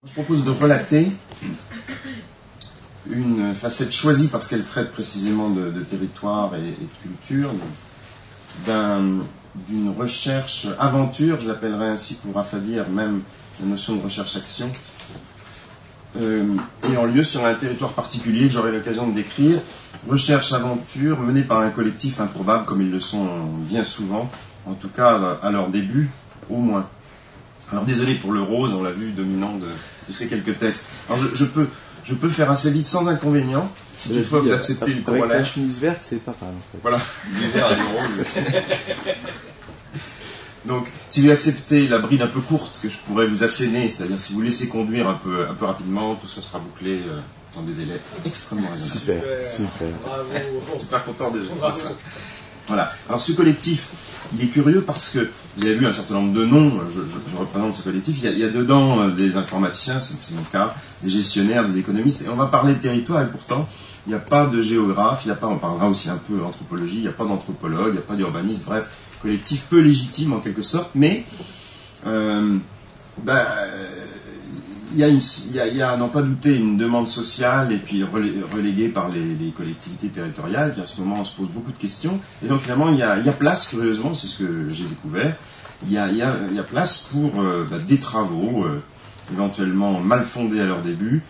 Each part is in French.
Je propose de relater une facette choisie parce qu'elle traite précisément de territoire et de culture, d'une recherche aventure, je l'appellerais ainsi pour affablir même la notion de recherche-action, ayant lieu sur un territoire particulier que j'aurai l'occasion de décrire. Recherche-aventure menée par un collectif improbable comme ils le sont bien souvent, en tout cas à leur début au moins. Alors désolé pour le rose, on l'a vu dominant de ces quelques textes. Alors je peux faire assez vite sans inconvénient, si toutefois vous acceptez le corollaire. Avec la chemise verte, c'est pas mal en fait. Voilà, du vert et du rose. Donc, si vous acceptez la bride un peu courte que je pourrais vous asséner, c'est-à-dire si vous laissez conduire un peu rapidement, tout ça sera bouclé dans des délais extrêmement raisonnables. Super. Bravo. Super content déjà. Bravo. Voilà. Alors ce collectif, il est curieux parce que vous avez vu un certain nombre de noms, je représente ce collectif, il y a dedans des informaticiens, c'est mon cas, des gestionnaires, des économistes, et on va parler de territoire, et pourtant, il n'y a pas de géographe, on parlera aussi un peu d'anthropologie, il n'y a pas d'anthropologue, il n'y a pas d'urbaniste, bref, collectif peu légitime en quelque sorte, mais il y a, à n'en pas douter, une demande sociale et puis reléguée par les collectivités territoriales qui, à ce moment, se posent beaucoup de questions. Et donc, finalement, il y a place, curieusement, c'est ce que j'ai découvert, il y a place pour des travaux, éventuellement mal fondés à leur début,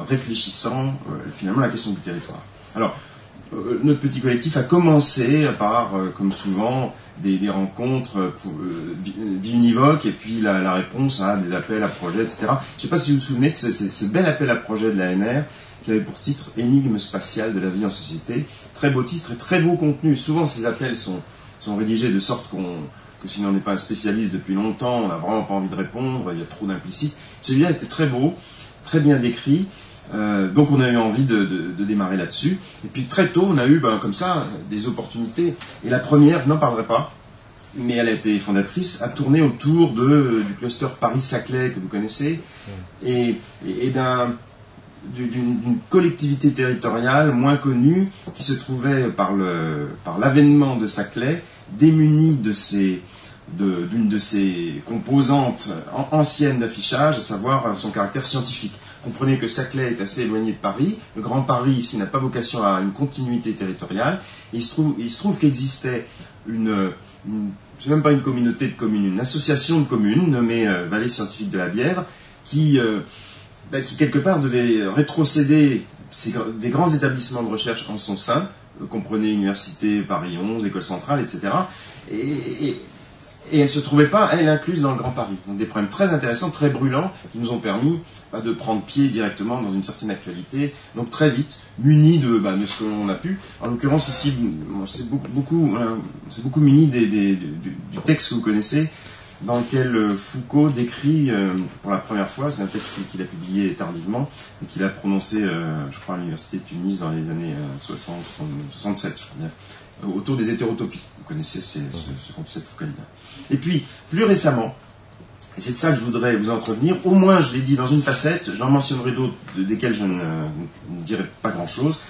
réfléchissant, finalement, à la question du territoire. Alors, notre petit collectif a commencé par, comme souvent, des rencontres d'univoques et puis la réponse à des appels à projets, etc. Je ne sais pas si vous vous souvenez de ce bel appel à projet de l'ANR qui avait pour titre « Énigme spatiale de la vie en société ». Très beau titre et très beau contenu. Souvent, ces appels sont rédigés de sorte que si on n'est pas un spécialiste depuis longtemps, on n'a vraiment pas envie de répondre, il y a trop d'implicites. Celui-là était très beau, très bien décrit. Donc on a eu envie de démarrer là-dessus. Et puis très tôt, on a eu comme ça des opportunités. Et la première, je n'en parlerai pas, mais elle a été fondatrice, a tourné autour du cluster Paris-Saclay que vous connaissez, et d'une collectivité territoriale moins connue qui se trouvait par l'avènement de Saclay démunie d'une de ses composantes anciennes d'affichage, à savoir son caractère scientifique. Comprenez que Saclay est assez éloigné de Paris. Le Grand Paris, ici, n'a pas vocation à une continuité territoriale. Et il se trouve qu'existait c'est même pas une communauté de communes, une association de communes nommée Vallée Scientifique de la Bièvre, qui quelque part devait rétrocéder des grands établissements de recherche en son sein. Comprenez Université Paris 11, École Centrale, etc. Et elle ne se trouvait pas, elle, incluse dans le Grand Paris. Donc des problèmes très intéressants, très brûlants, qui nous ont permis de prendre pied directement dans une certaine actualité, donc très vite, munis de ce qu'on a pu. En l'occurrence, ici, c'est beaucoup muni du texte que vous connaissez, dans lequel Foucault décrit, pour la première fois, c'est un texte qu'il a publié tardivement, et qu'il a prononcé, je crois, à l'Université de Tunis dans les années 67, je crois bien, autour des hétérotopies. Vous connaissez ce concept foucaldien. Et puis, plus récemment, et c'est de ça que je voudrais vous entretenir, au moins je l'ai dit dans une facette, j'en mentionnerai d'autres desquelles je ne dirai pas grand-chose.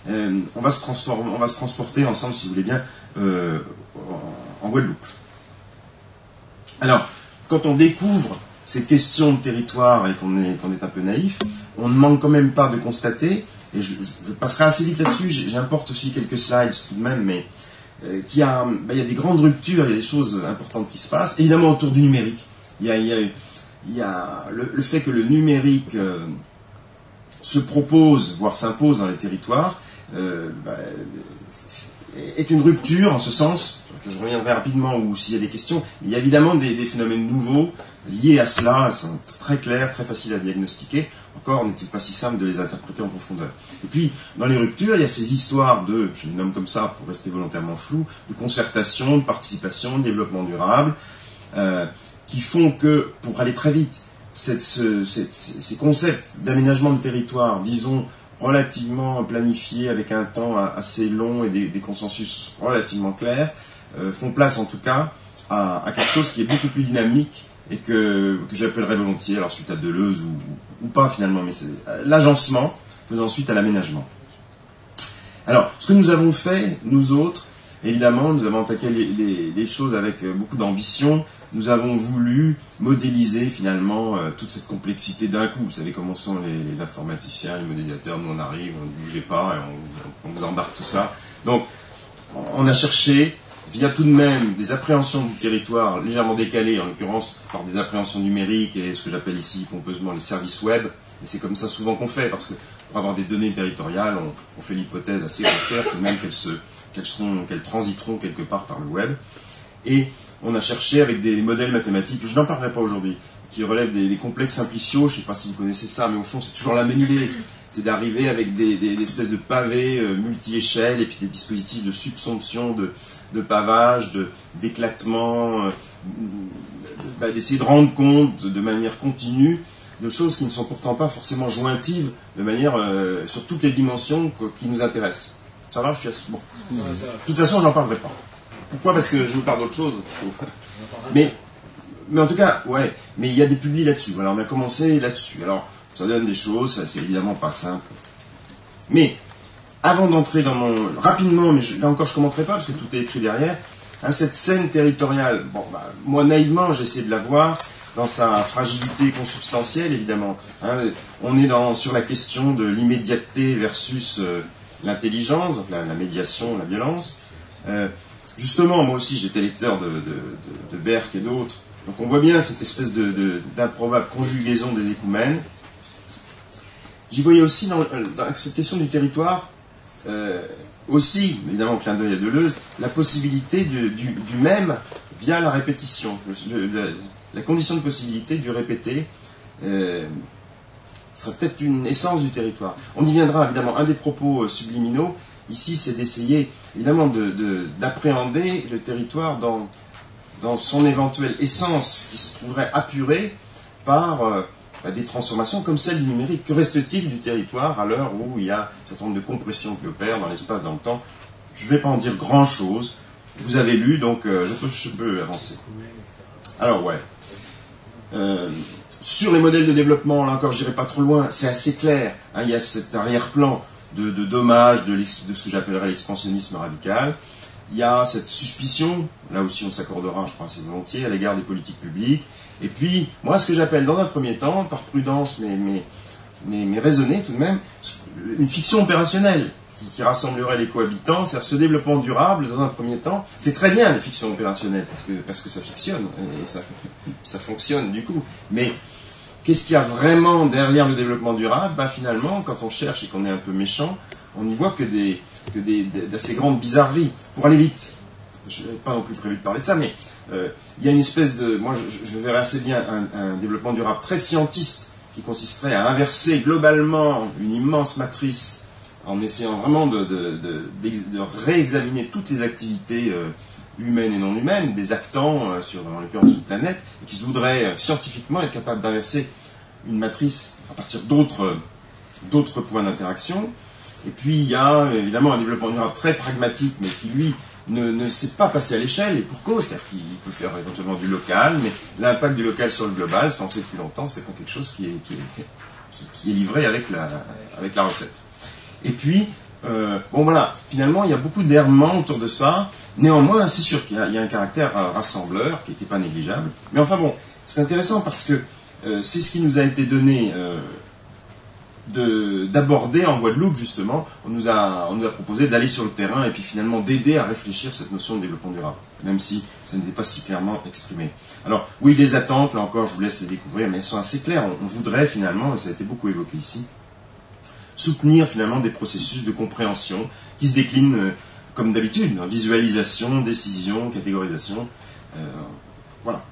On va se transporter ensemble, si vous voulez bien, en Guadeloupe. Alors, quand on découvre ces questions de territoire et qu'on est un peu naïf, on ne manque quand même pas de constater, et je passerai assez vite là-dessus, j'importe aussi quelques slides tout de même, mais il y a des grandes ruptures, il y a des choses importantes qui se passent, évidemment autour du numérique. Il y a le fait que le numérique se propose, voire s'impose dans les territoires, est une rupture en ce sens, que je reviendrai rapidement ou s'il y a des questions. Il y a évidemment des phénomènes nouveaux liés à cela, sont très clairs, très faciles à diagnostiquer. Encore n'est-il pas si simple de les interpréter en profondeur. Et puis, dans les ruptures, il y a ces histoires je les nomme comme ça pour rester volontairement flou, de concertation, de participation, de développement durable, qui font que, pour aller très vite, ces concepts d'aménagement de territoire, disons, relativement planifiés, avec un temps assez long et des consensus relativement clairs, font place en tout cas à quelque chose qui est beaucoup plus dynamique et que j'appellerais volontiers, alors suite à Deleuze ou pas finalement, mais c'est l'agencement faisant suite à l'aménagement. Alors, ce que nous avons fait, nous autres, évidemment, nous avons attaqué les choses avec beaucoup d'ambition, nous avons voulu modéliser finalement toute cette complexité d'un coup. Vous savez comment sont les informaticiens, les modélisateurs, nous on arrive, on ne bougeait pas, et on vous embarque tout ça. Donc on a cherché, via tout de même des appréhensions du territoire légèrement décalées, en l'occurrence par des appréhensions numériques et ce que j'appelle ici pompeusement les services web, et c'est comme ça souvent qu'on fait, parce que pour avoir des données territoriales, on fait l'hypothèse assez grossière tout de même qu'elles transiteront quelque part par le web. Et on a cherché avec des modèles mathématiques, je n'en parlerai pas aujourd'hui, qui relèvent des complexes simpliciaux, je ne sais pas si vous connaissez ça, mais au fond c'est toujours la même idée, c'est d'arriver avec des espèces de pavés multi-échelles et puis des dispositifs de subsomption, de pavage, d'éclatement, d'essayer de rendre compte de manière continue de choses qui ne sont pourtant pas forcément jointives de manière sur toutes les dimensions qui nous intéressent. Ça va, je suis assez bon. De toute façon, j'en parlerai pas. Pourquoi? Parce que je vous parle d'autre chose. Mais en tout cas, ouais. Mais il y a des publis là-dessus. Voilà, on a commencé là-dessus. Alors, ça donne des choses, ça, c'est évidemment pas simple. Mais avant d'entrer dans mon rapidement, mais là encore, je commenterai pas parce que tout est écrit derrière. Hein, cette scène territoriale. Bon, moi naïvement, j'ai essayé de la voir dans sa fragilité consubstantielle, évidemment. Hein, on est sur la question de l'immédiateté versus l'intelligence, donc la médiation, la violence. Justement, moi aussi, j'étais lecteur de Berck et d'autres. Donc on voit bien cette espèce d'improbable conjugaison des écoumènes. J'y voyais aussi dans cette question du territoire, aussi, évidemment, clin d'œil à Deleuze, la possibilité du même via la répétition. La condition de possibilité du répété serait peut-être une essence du territoire. On y viendra, évidemment. Un des propos subliminaux, ici, c'est d'essayer, évidemment, d'appréhender le territoire dans son éventuelle essence qui se trouverait apurée par des transformations comme celle du numérique. Que reste-t-il du territoire à l'heure où il y a un certain nombre de compressions qui opèrent dans l'espace, dans le temps? Je ne vais pas en dire grand-chose. Vous avez lu, donc je peux avancer. Alors, ouais. Sur les modèles de développement, là encore, je n'irai pas trop loin, c'est assez clair. Hein, il y a cet arrière-plan de dommage de ce que j'appellerais l'expansionnisme radical. Il y a cette suspicion, là aussi on s'accordera, je crois, assez volontiers, à l'égard des politiques publiques. Et puis, moi, ce que j'appelle dans un premier temps, par prudence, mais raisonnée tout de même, une fiction opérationnelle qui rassemblerait les cohabitants, c'est-à-dire ce développement durable, dans un premier temps, c'est très bien, les fictions opérationnelles, parce que ça fictionne, et ça fonctionne du coup. Mais qu'est-ce qu'il y a vraiment derrière le développement durable? Finalement, quand on cherche et qu'on est un peu méchant, on n'y voit que d'assez grandes bizarreries. Pour aller vite, je n'avais pas non plus prévu de parler de ça, mais il y a une espèce de... Moi, je verrais assez bien un développement durable très scientiste qui consisterait à inverser globalement une immense matrice en essayant vraiment de réexaminer toutes les activités humaines et non humaines, des actants sur, en l'occurrence, une planète, et qui se voudraient scientifiquement être capables d'inverser une matrice à partir d'autres points d'interaction. Et puis il y a évidemment un développement durable très pragmatique, mais qui lui ne sait pas passer à l'échelle, et pour cause, c'est-à-dire qu'il peut faire éventuellement du local, mais l'impact du local sur le global, ça on sait depuis longtemps, c'est pas quelque chose qui est livré avec la recette. Et puis, bon voilà, finalement il y a beaucoup d'errements autour de ça. Néanmoins, c'est sûr qu'il y a un caractère rassembleur qui n'était pas négligeable. Mais enfin bon, c'est intéressant parce que c'est ce qui nous a été donné d'aborder en Guadeloupe, justement. On nous a proposé d'aller sur le terrain et puis finalement d'aider à réfléchir cette notion de développement durable, même si ça n'était pas si clairement exprimé. Alors, oui, les attentes, là encore, je vous laisse les découvrir, mais elles sont assez claires. On voudrait finalement, et ça a été beaucoup évoqué ici, soutenir finalement des processus de compréhension qui se déclinent comme d'habitude, en visualisation, décision, catégorisation. Voilà.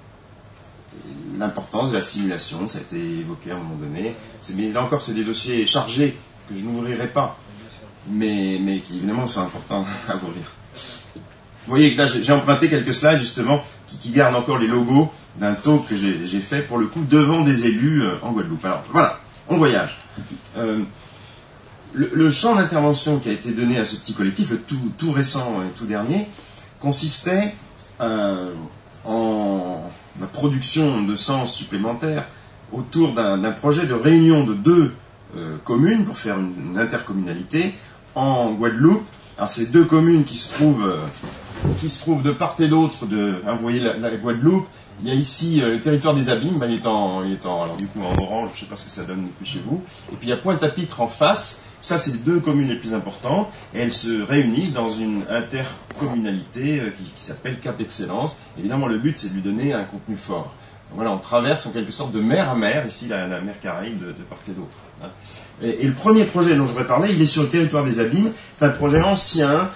L'importance de la simulation, ça a été évoqué à un moment donné. Mais là encore, c'est des dossiers chargés que je n'ouvrirai pas, mais qui évidemment sont importants à ouvrir. Vous voyez que là, j'ai emprunté quelques slides justement qui gardent encore les logos d'un talk que j'ai fait pour le coup devant des élus en Guadeloupe. Alors voilà, on voyage. Le champ d'intervention qui a été donné à ce petit collectif, le tout récent et tout dernier, consistait en la production de sens supplémentaire autour d'un projet de réunion de deux communes pour faire une intercommunalité en Guadeloupe. Alors ces deux communes qui se trouvent de part et d'autre de, hein, vous voyez la Guadeloupe, il y a ici le territoire des abîmes, ben, il est alors, du coup, en orange, je ne sais pas ce que ça donne depuis chez vous. Et puis il y a Pointe-à-Pitre en face. Ça, c'est les deux communes les plus importantes, et elles se réunissent dans une intercommunalité qui s'appelle Cap Excellence. Évidemment, le but, c'est de lui donner un contenu fort. Donc, voilà, on traverse en quelque sorte de mer à mer, ici la mer Caraïbe de part et d'autre. Hein. Et le premier projet dont je voudrais parler, il est sur le territoire des abîmes. C'est un projet ancien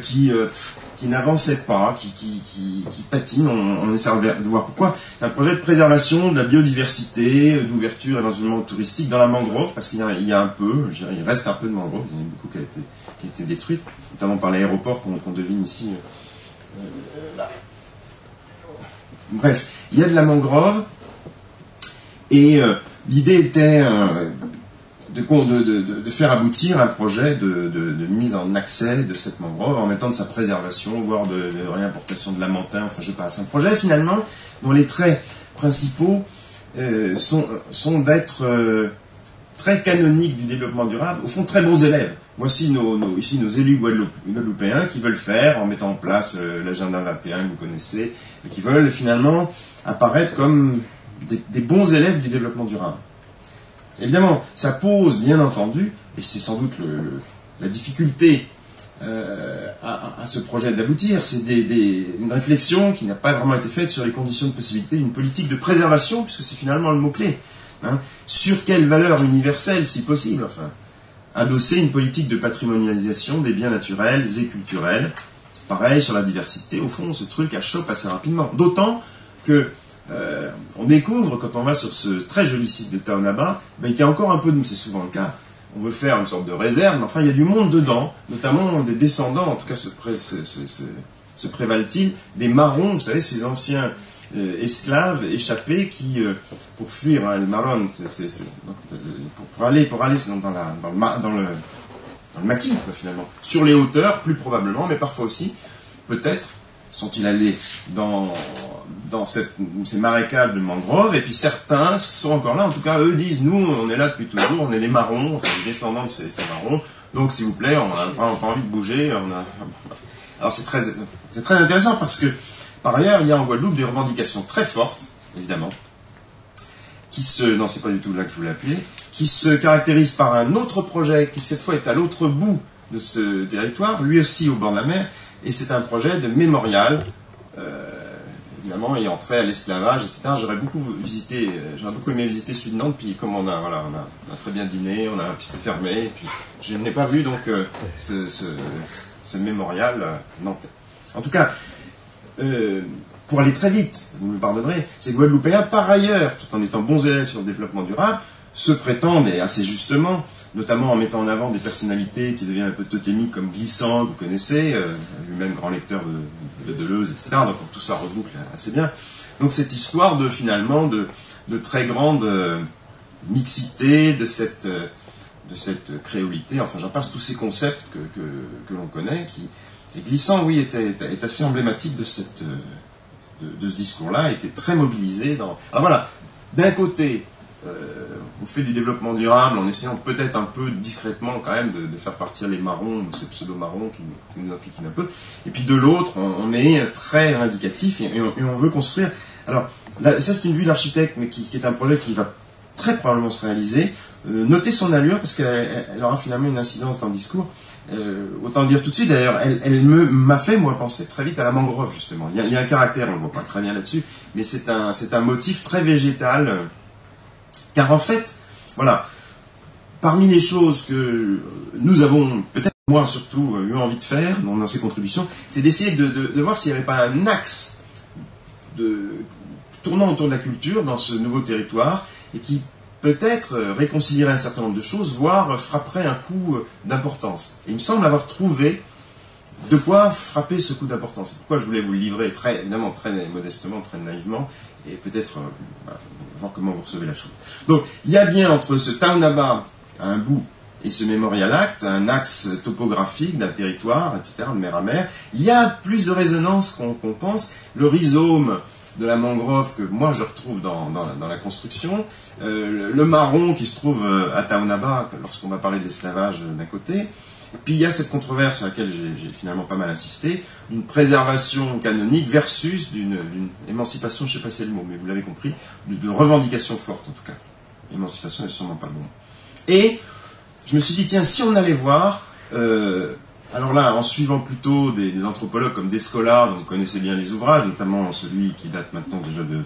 qui n'avançait pas, qui patine. On essaie de voir pourquoi. C'est un projet de préservation de la biodiversité, d'ouverture à l'environnement touristique dans la mangrove, parce qu'il y a un peu, je dirais, il reste un peu de mangrove, il y en a beaucoup qui a été détruite, notamment par l'aéroport qu'on devine ici. Là. Bref, il y a de la mangrove, et l'idée était de faire aboutir un projet de mise en accès de cette mangrove en mettant de sa préservation, voire de réimportation de l'amentin, enfin je passe. Un projet finalement dont les traits principaux sont d'être très canoniques du développement durable, au fond très bons élèves. Voici ici nos élus guadeloupéens qui veulent faire en mettant en place l'agenda 21 que vous connaissez, et qui veulent finalement apparaître comme des bons élèves du développement durable. Évidemment, ça pose, bien entendu, et c'est sans doute la difficulté à ce projet d'aboutir, c'est une réflexion qui n'a pas vraiment été faite sur les conditions de possibilité d'une politique de préservation, puisque c'est finalement le mot-clé. Hein. Sur quelle valeur universelle, si possible, enfin, adosser une politique de patrimonialisation des biens naturels et culturels. Pareil sur la diversité, au fond, ce truc achoppe assez rapidement. D'autant que on découvre, quand on va sur ce très joli site de Taonaba, qu'il y a encore un peu de nous, c'est souvent le cas. On veut faire une sorte de réserve, mais enfin, il y a du monde dedans, notamment des descendants, en tout cas se prévalent-ils, des marrons, vous savez, ces anciens esclaves échappés qui, pour fuir les marrons, pour aller dans le maquis, quoi, finalement. Sur les hauteurs, plus probablement, mais parfois aussi, peut-être, sont-ils allés dans ces marécages de mangroves, et puis certains sont encore là, en tout cas eux disent, nous on est là depuis toujours, on est les marrons, enfin les descendants de ces marrons, donc s'il vous plaît, on n'a pas envie de bouger. Alors c'est très intéressant parce que par ailleurs il y a en Guadeloupe des revendications très fortes, évidemment, non c'est pas du tout là que je voulais appuyer, qui se caractérisent par un autre projet qui cette fois est à l'autre bout de ce territoire, lui aussi au bord de la mer, et c'est un projet de mémorial, évidemment, ayant trait à l'esclavage, etc. J'aurais beaucoup aimé visiter celui de Nantes, puis comme on a très bien dîné, puis c'est fermé, et puis je n'ai pas vu donc ce mémorial nantais. En tout cas, pour aller très vite, vous me pardonnerez, ces Guadeloupéens, par ailleurs, tout en étant bons élèves sur le développement durable, se prétendent, et assez justement, notamment en mettant en avant des personnalités qui deviennent un peu totémiques comme Glissant, que vous connaissez, lui-même grand lecteur de Deleuze, etc. Donc tout ça reboucle assez bien. Donc cette histoire finalement de très grande mixité, de cette créolité, enfin j'en passe tous ces concepts que l'on connaît, et Glissant, oui, est assez emblématique de ce discours-là, était très mobilisé dans... Alors voilà, d'un côté, on fait du développement durable en essayant peut-être un peu discrètement quand même de faire partir les marrons, ces pseudo-marrons qui nous enquiquinent un peu. Et puis de l'autre, on est très indicatif et on veut construire. Alors, là, ça c'est une vue d'architecte, mais qui est un projet qui va très probablement se réaliser. Notez son allure parce qu'elle aura finalement une incidence dans le discours. Autant le dire tout de suite, d'ailleurs, elle m'a fait, moi, penser très vite à la mangrove, justement. Il y a un caractère, on ne le voit pas très bien là-dessus, mais c'est un motif très végétal. Car en fait, voilà, parmi les choses que nous avons, peut-être moi surtout, eu envie de faire dans ces contributions, c'est d'essayer de voir s'il n'y avait pas un axe tournant autour de la culture dans ce nouveau territoire et qui peut-être réconcilierait un certain nombre de choses, voire frapperait un coup d'importance. Et il me semble avoir trouvé de quoi frapper ce coup d'importance. C'est pourquoi je voulais vous le livrer évidemment très modestement, très naïvement, et peut-être voir comment vous recevez la chose. Donc, il y a bien entre ce Taonaba à un bout et ce Memorial Act, un axe topographique d'un territoire, etc., de mer à mer. Il y a plus de résonance qu'on pense. Le rhizome de la mangrove que moi je retrouve dans la construction, le marron qui se trouve à Taonaba lorsqu'on va parler de l'esclavage d'un côté, Et puis il y a cette controverse sur laquelle j'ai finalement pas mal insisté, une préservation canonique versus d'une émancipation, je ne sais pas si c'est le mot, mais vous l'avez compris, de revendication forte en tout cas. Émancipation n'est sûrement pas le bon. Et je me suis dit, tiens, si on allait voir, alors là, en suivant plutôt des anthropologues comme Descola, dont vous connaissez bien les ouvrages, notamment celui qui date maintenant déjà de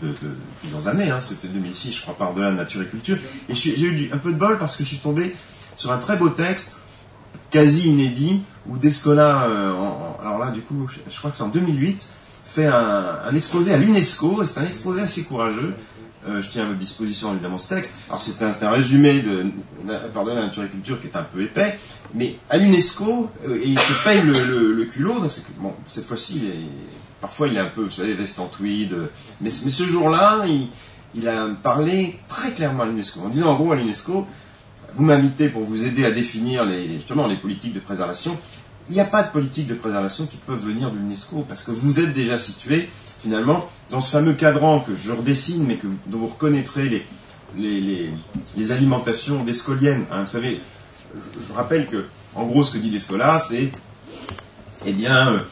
plusieurs années, hein, c'était 2006, je crois, Par-delà Nature et Culture, et j'ai eu un peu de bol parce que je suis tombé sur un très beau texte, quasi inédit, où Descola, alors là, du coup, je crois que c'est en 2008, fait un exposé à l'UNESCO, et c'est un exposé assez courageux. Je tiens à votre disposition évidemment ce texte. Alors c'est un résumé de Par-delà Nature et Culture qui est un peu épais, mais à l'UNESCO, et il se paye le culot, donc bon, cette fois-ci, parfois il est un peu, vous savez, veste en tweed, mais ce jour-là, il a parlé très clairement à l'UNESCO, en disant en gros à l'UNESCO, vous m'invitez pour vous aider à définir justement les politiques de préservation. Il n'y a pas de politique de préservation qui peuvent venir de l'UNESCO, parce que vous êtes déjà situé, finalement, dans ce fameux cadran que je redessine, mais dont vous reconnaîtrez les alimentations descoliennes. Hein. Vous savez, je rappelle que, en gros, ce que dit Descola, c'est, eh bien,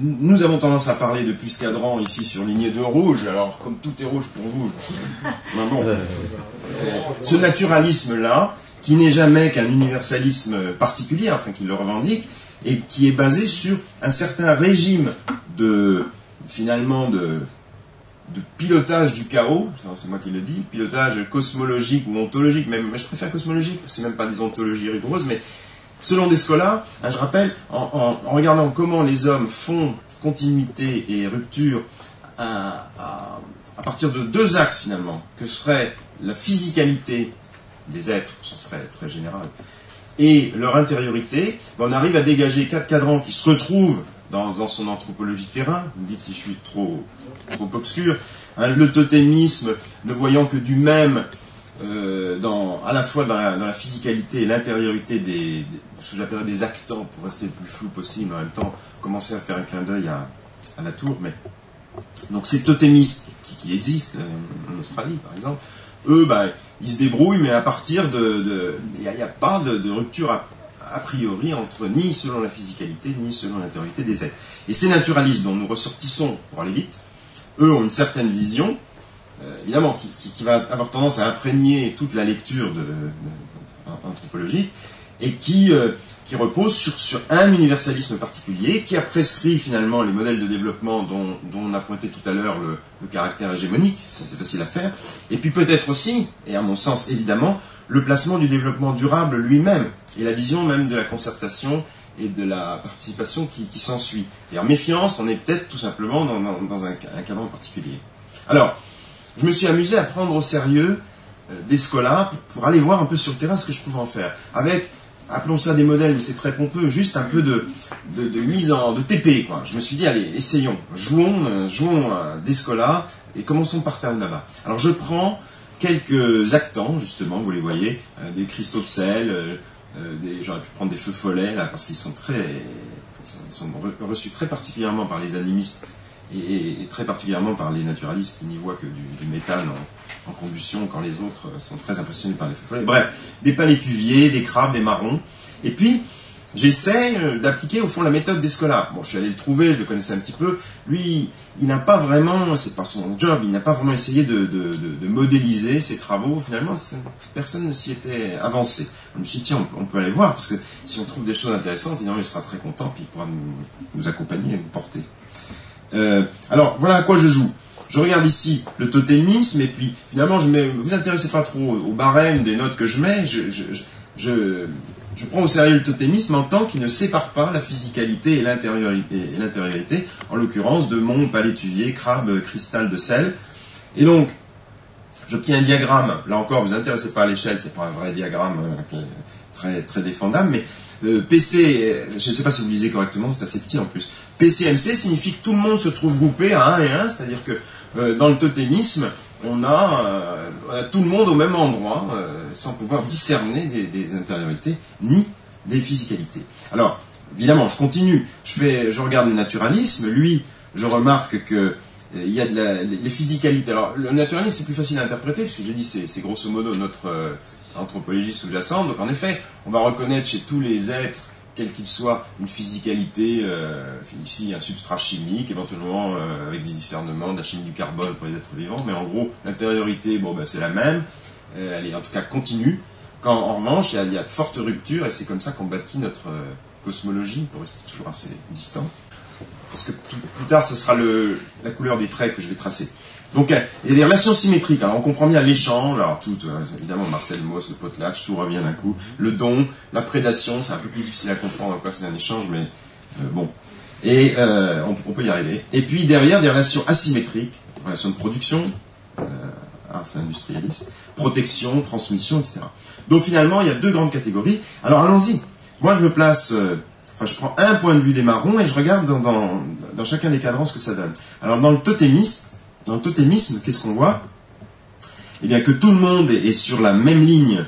nous avons tendance à parler depuis ce cadran ici sur lignée de rouge, alors comme tout est rouge pour vous, ce naturalisme-là, qui n'est jamais qu'un universalisme particulier, enfin qui le revendique, et qui est basé sur un certain régime de pilotage du chaos, c'est moi qui le dis, pilotage cosmologique ou ontologique, mais je préfère cosmologique, c'est même pas des ontologies rigoureuses, mais selon Descola, je rappelle, en regardant comment les hommes font continuité et rupture à partir de deux axes finalement, que serait la physicalité des êtres, ce serait très général, et leur intériorité, on arrive à dégager 4 cadrans qui se retrouvent dans son anthropologie de terrain. Vous me dites si je suis trop obscur. Hein, le totémisme, ne voyant que du même, à la fois dans la physicalité et l'intériorité de ce que j'appellerais des actants, pour rester le plus flou possible, en même temps commencer à faire un clin d'œil à la tour. Mais donc ces totémistes qui existent en Australie, par exemple, eux, ils se débrouillent, mais à partir il n'y a pas de rupture a priori ni selon la physicalité, ni selon l'intériorité des êtres. Et ces naturalistes dont nous ressortissons, pour aller vite, eux ont une certaine vision, évidemment, qui va avoir tendance à imprégner toute la lecture anthropologique, et qui repose sur un universalisme particulier, qui a prescrit finalement les modèles de développement dont on a pointé tout à l'heure le caractère hégémonique, ça c'est facile à faire, et puis peut-être aussi, et à mon sens évidemment, le placement du développement durable lui-même, et la vision même de la concertation et de la participation qui s'ensuit. Et en méfiance, on est peut-être tout simplement dans un cadre particulier. Alors, je me suis amusé à prendre au sérieux Descola pour aller voir un peu sur le terrain ce que je pouvais en faire, avec, appelons ça des modèles, mais c'est très pompeux, juste un peu de mise de TP, quoi. Je me suis dit, allez, essayons, jouons à Descola, et commençons par là-bas. Alors je prends quelques actants, justement, vous les voyez, des cristaux de sel, j'aurais pu prendre des feux follets, là, parce qu'ils sont reçus très particulièrement par les animistes, et très particulièrement par les naturalistes qui n'y voient que du méthane en combustion, quand les autres sont très impressionnés par les feux follets. Bref, des palétuviers, des crabes, des marrons, et puis j'essaie d'appliquer au fond la méthode Descola. Bon, je suis allé le trouver, je le connaissais un petit peu. Lui, il n'a pas vraiment, c'est pas son job, il n'a pas vraiment essayé de modéliser ses travaux. Finalement, personne ne s'y était avancé. Je me suis dit, tiens, on peut aller voir, parce que si on trouve des choses intéressantes, il sera très content, puis il pourra nous accompagner et nous porter. Alors, voilà à quoi je joue. Je regarde ici le totémisme, et puis finalement, vous intéressez pas trop au barème des notes que je mets, je prends au sérieux le totémisme en tant qu'il ne sépare pas la physicalité et l'intériorité, en l'occurrence de mon palétuvier, crabe, cristal de sel. Et donc, j'obtiens un diagramme. Là encore, vous intéressez pas à l'échelle, c'est pas un vrai diagramme très, très défendable, mais PC, je ne sais pas si vous lisez correctement, c'est assez petit en plus. PCMC signifie que tout le monde se trouve groupé à 1 et 1, c'est-à-dire que dans le totémisme, on a tout le monde au même endroit, sans pouvoir discerner des intériorités ni des physicalités. Alors, évidemment, je continue. Je regarde le naturalisme. Lui, je remarque que il y a les physicalités. Alors, le naturalisme, c'est plus facile à interpréter, puisque j'ai dit, c'est grosso modo notre anthropologie sous-jacente. Donc, en effet, on va reconnaître chez tous les êtres, quel qu'il soit, une physicalité, ici, un substrat chimique, éventuellement avec des discernements de la chimie du carbone pour les êtres vivants. Mais en gros, l'intériorité, bon, ben, c'est la même. Elle est en tout cas continue. Quand, en revanche, il y a de fortes ruptures, et c'est comme ça qu'on bâtit notre cosmologie, pour rester toujours assez distant. Parce que plus tard, ce sera la couleur des traits que je vais tracer. Donc, il y a des relations symétriques. Alors, on comprend bien l'échange, alors tout, évidemment, Marcel Mauss, le potlatch, tout revient d'un coup. Le don, la prédation, c'est un peu plus difficile à comprendre, quoi, c'est un échange, mais bon. Et on peut y arriver. Et puis, derrière, des relations asymétriques, relations de production, c'est industrialiste, protection, transmission, etc. Donc, finalement, il y a deux grandes catégories. Alors, allons-y. Moi, je me place... je prends un point de vue des marrons et je regarde dans chacun des cadrans ce que ça donne. Alors, dans le totémisme, qu'est-ce qu'on voit? Eh bien, que tout le monde est sur la même ligne,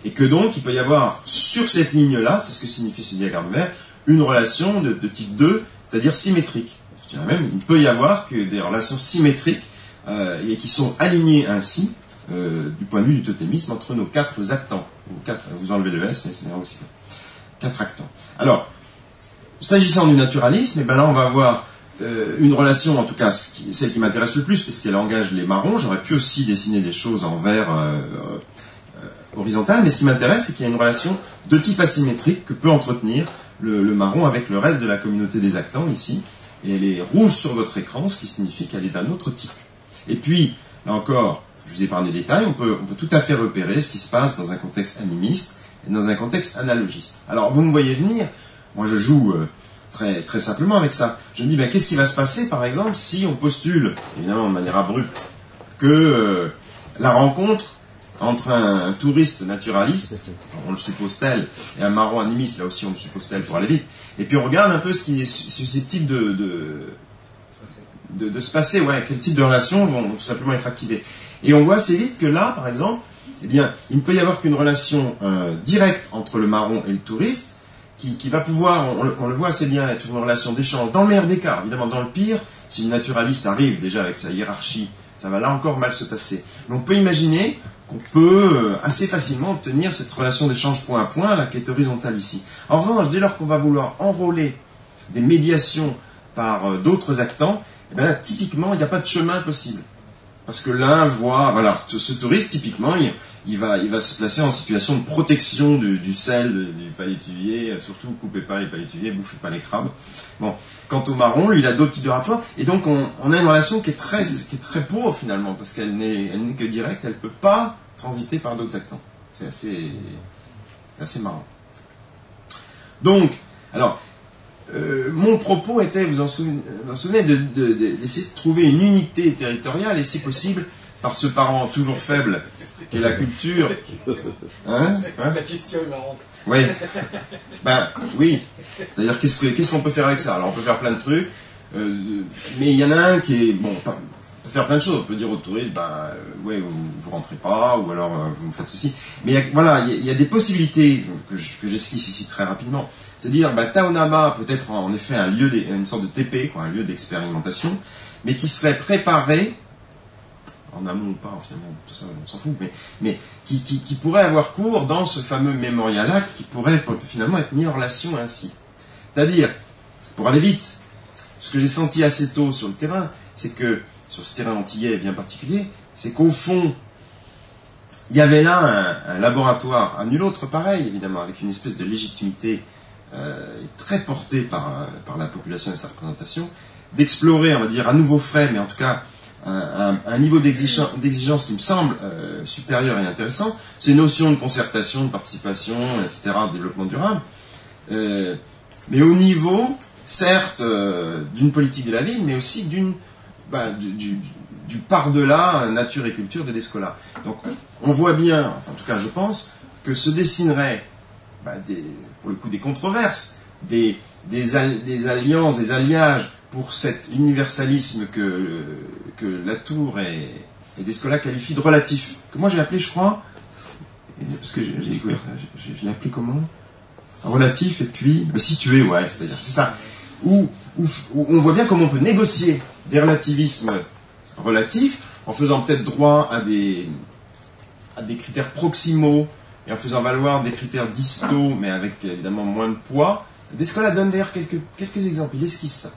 et que donc, il peut y avoir, sur cette ligne-là, c'est ce que signifie ce diagramme vert, une relation de type 2, c'est-à-dire symétrique. Même, il peut y avoir que des relations symétriques, et qui sont alignées ainsi, du point de vue du totémisme, entre nos 4 actants. Vous enlevez le S, c'est aussi 4 actants. Alors, s'agissant du naturalisme, eh ben là, on va avoir une relation, en tout cas celle qui m'intéresse le plus, puisqu'elle engage les marrons. J'aurais pu aussi dessiner des choses en vert horizontal, mais ce qui m'intéresse, c'est qu'il y a une relation de type asymétrique que peut entretenir le marron avec le reste de la communauté des actants, ici. Et elle est rouge sur votre écran, ce qui signifie qu'elle est d'un autre type. Et puis, là encore, je vous épargne les détails, on peut tout à fait repérer ce qui se passe dans un contexte animiste et dans un contexte analogiste. Alors, vous me voyez venir, moi je joue très, très simplement avec ça. Je me dis, ben, qu'est-ce qui va se passer, par exemple, si on postule, évidemment de manière abrupte, que la rencontre entre un touriste naturaliste, on le suppose tel, et un marron animiste, là aussi on le suppose tel pour aller vite, et puis on regarde un peu ce qui est susceptible de se passer, ouais, quel type de relations vont tout simplement être activées. Et on voit assez vite que là, par exemple, eh bien, il ne peut y avoir qu'une relation directe entre le marron et le touriste, qui va pouvoir, on le voit assez bien, être une relation d'échange, dans le meilleur des cas. Évidemment, dans le pire, si le naturaliste arrive déjà avec sa hiérarchie, ça va là encore mal se passer. Mais on peut imaginer qu'on peut assez facilement obtenir cette relation d'échange point à point, là, qui est horizontale ici. En revanche, dès lors qu'on va vouloir enrôler des médiations par d'autres actants, eh bien là, typiquement, il n'y a pas de chemin possible. Parce que l'un voit, voilà, ce touriste, typiquement, il va se placer en situation de protection du sel, du palétuvier, surtout coupez pas les palétuviers, bouffez pas les crabes. Bon, quant au marron, lui, il a d'autres types de rapports, et donc on a une relation qui est très pauvre finalement, parce qu'elle n'est que directe, elle ne peut pas transiter par d'autres actants. C'est assez marrant. Donc, alors, mon propos était, vous en souvenez, d'essayer de trouver une unité territoriale, et si possible, par ce parent toujours faible qu'est la culture. Hein? La question est marrante. Oui. Ben, oui. C'est-à-dire, qu'est-ce qu'on peut faire avec ça? Alors, on peut faire plein de trucs, mais il y en a un qui est, bon, on peut faire plein de choses. On peut dire aux touristes, ouais, vous rentrez pas, ou alors vous me faites ceci. Mais il y a des possibilités que j'esquisse ici très rapidement. C'est-à-dire, Taonama peut être en effet une sorte de TP, quoi, un lieu d'expérimentation, mais qui serait préparé, en amont ou pas, finalement, tout ça, on s'en fout, mais qui pourrait avoir cours dans ce fameux Memorial Act, qui pourrait finalement être mis en relation ainsi. C'est-à-dire, pour aller vite, ce que j'ai senti assez tôt sur le terrain, c'est que, sur ce terrain antillais bien particulier, c'est qu'au fond, il y avait là un laboratoire, à nul autre pareil, évidemment, avec une espèce de légitimité très portée par la population et sa représentation, d'explorer, on va dire, à nouveau frais, mais en tout cas, un niveau d'exigence qui me semble supérieur et intéressant, ces notions de concertation, de participation, etc., de développement durable, mais au niveau, certes, d'une politique de la ville, mais aussi du par-delà nature et culture de Descola. Donc, on voit bien, enfin, en tout cas, je pense, que se dessineraient, pour le coup, des controverses, des alliances, des alliages pour cet universalisme que Latour et Descola qualifient de relatif, que moi j'ai appelé, je crois, parce que j'ai découvert, je l'ai appelé comment? Relatif et puis situé, ouais, c'est ça. Où où on voit bien comment on peut négocier des relativismes relatifs en faisant peut-être droit à des critères proximaux et en faisant valoir des critères distaux, mais avec évidemment moins de poids. Descola donne d'ailleurs quelques exemples, il esquisse ça.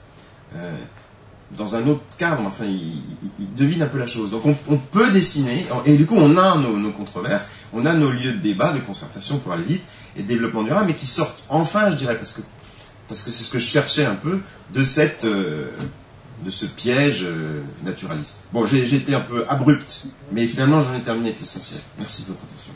Dans un autre cadre, enfin, il devine un peu la chose. Donc on peut dessiner, et du coup on a nos controverses, on a nos lieux de débat, de concertation pour aller vite, et de développement durable, mais qui sortent enfin, je dirais, parce que c'est ce que je cherchais un peu, de ce piège naturaliste. Bon, j'ai été un peu abrupt, mais finalement j'en ai terminé avec l'essentiel. Merci de votre attention.